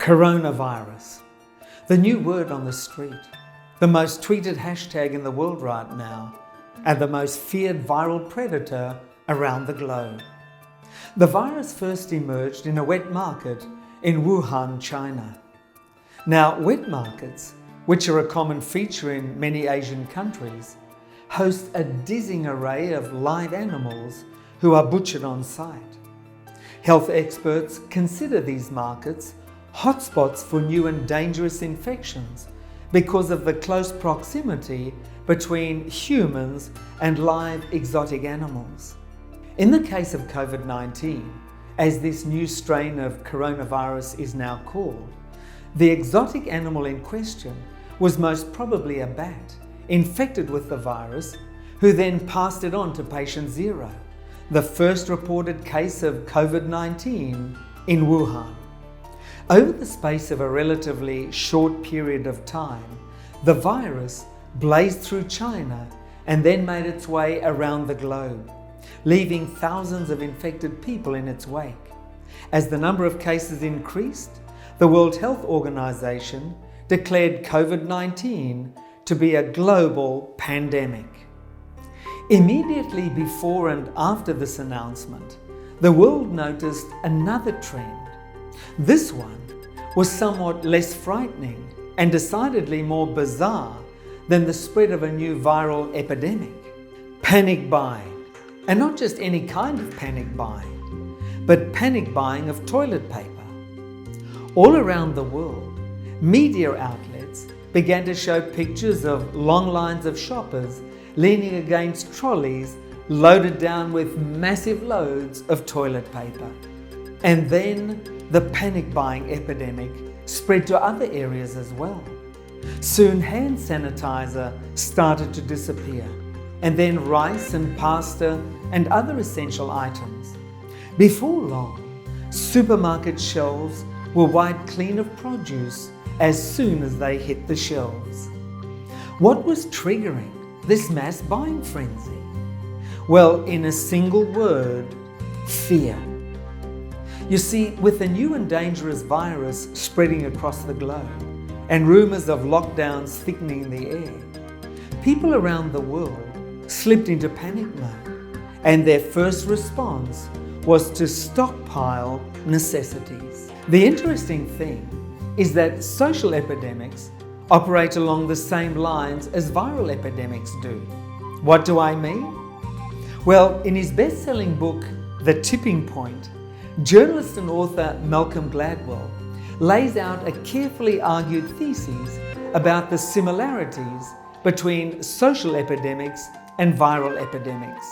Coronavirus, the new word on the street, the most tweeted hashtag in the world right now, and the most feared viral predator around the globe. The virus first emerged in a wet market in Wuhan, China. Now, wet markets, which are a common feature in many Asian countries, host a dizzying array of live animals who are butchered on site. Health experts consider these markets hotspots for new and dangerous infections because of the close proximity between humans and live exotic animals. In the case of COVID-19, as this new strain of coronavirus is now called, the exotic animal in question was most probably a bat infected with the virus, who then passed it on to patient zero, the first reported case of COVID-19 in Wuhan. Over the space of a relatively short period of time, the virus blazed through China and then made its way around the globe, leaving thousands of infected people in its wake. As the number of cases increased, the World Health Organization declared COVID-19 to be a global pandemic. Immediately before and after this announcement, the world noticed another trend. This one was somewhat less frightening and decidedly more bizarre than the spread of a new viral epidemic. Panic buying, and not just any kind of panic buying, but panic buying of toilet paper. All around the world, media outlets began to show pictures of long lines of shoppers leaning against trolleys loaded down with massive loads of toilet paper. And then the panic buying epidemic spread to other areas as well. Soon hand sanitizer started to disappear, and then rice and pasta and other essential items. Before long, supermarket shelves were wiped clean of produce as soon as they hit the shelves. What was triggering this mass buying frenzy? Well, in a single word, fear. You see, with a new and dangerous virus spreading across the globe and rumours of lockdowns thickening the air, people around the world slipped into panic mode, and their first response was to stockpile necessities. The interesting thing is that social epidemics operate along the same lines as viral epidemics do. What do I mean? Well, in his best-selling book, The Tipping Point, journalist and author Malcolm Gladwell lays out a carefully argued thesis about the similarities between social epidemics and viral epidemics.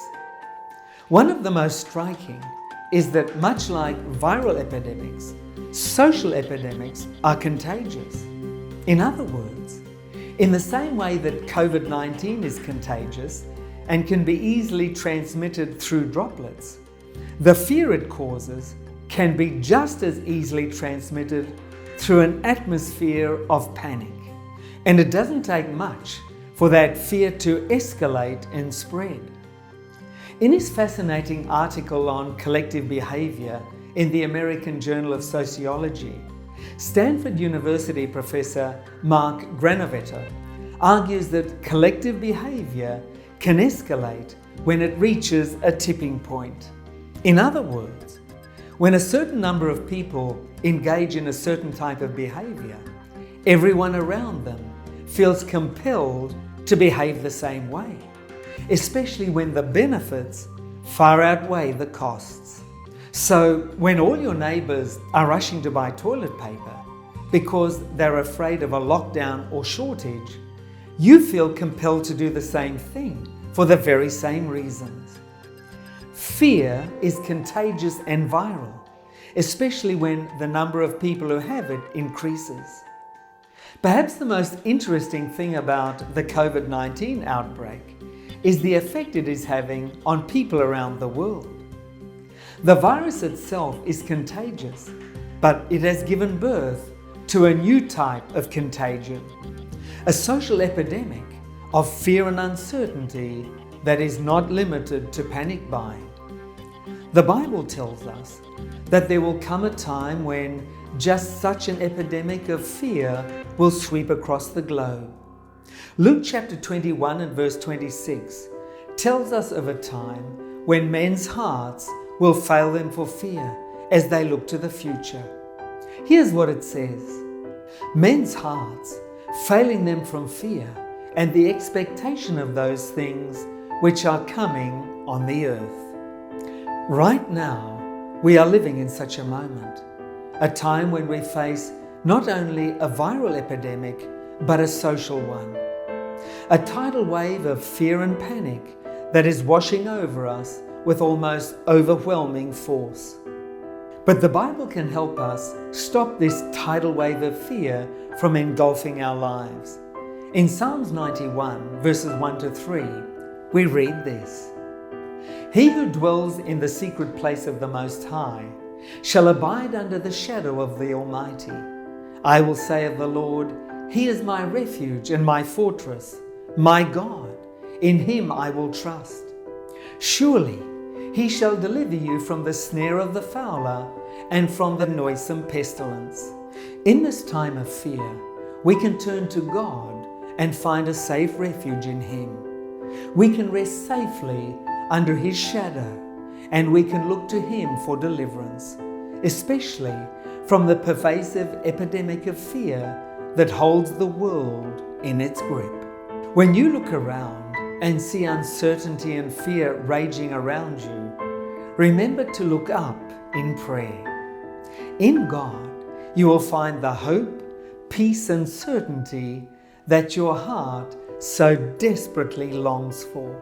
One of the most striking is that, much like viral epidemics, social epidemics are contagious. In other words, in the same way that COVID-19 is contagious and can be easily transmitted through droplets, the fear it causes can be just as easily transmitted through an atmosphere of panic. And it doesn't take much for that fear to escalate and spread. In his fascinating article on collective behavior in the American Journal of Sociology, Stanford University professor Mark Granovetter argues that collective behavior can escalate when it reaches a tipping point. In other words, when a certain number of people engage in a certain type of behavior, everyone around them feels compelled to behave the same way, especially when the benefits far outweigh the costs. So when all your neighbours are rushing to buy toilet paper because they're afraid of a lockdown or shortage, you feel compelled to do the same thing for the very same reasons. Fear is contagious and viral, especially when the number of people who have it increases. Perhaps the most interesting thing about the COVID-19 outbreak is the effect it is having on people around the world. The virus itself is contagious, but it has given birth to a new type of contagion, a social epidemic of fear and uncertainty that is not limited to panic buying. The Bible tells us that there will come a time when just such an epidemic of fear will sweep across the globe. Luke chapter 21 and verse 26 tells us of a time when men's hearts will fail them for fear as they look to the future. Here's what it says: men's hearts failing them from fear and the expectation of those things which are coming on the earth. Right now, we are living in such a moment, a time when we face not only a viral epidemic, but a social one. A tidal wave of fear and panic that is washing over us with almost overwhelming force. But the Bible can help us stop this tidal wave of fear from engulfing our lives. In Psalms 91, verses 1 to 3, we read this: "He who dwells in the secret place of the Most High shall abide under the shadow of the Almighty. I will say of the Lord, He is my refuge and my fortress, my God, in Him I will trust. Surely He shall deliver you from the snare of the fowler and from the noisome pestilence." In this time of fear, we can turn to God and find a safe refuge in Him. We can rest safely under His shadow, and we can look to Him for deliverance, especially from the pervasive epidemic of fear that holds the world in its grip. When you look around and see uncertainty and fear raging around you, remember to look up in prayer. In God, you will find the hope, peace, and certainty that your heart so desperately longs for.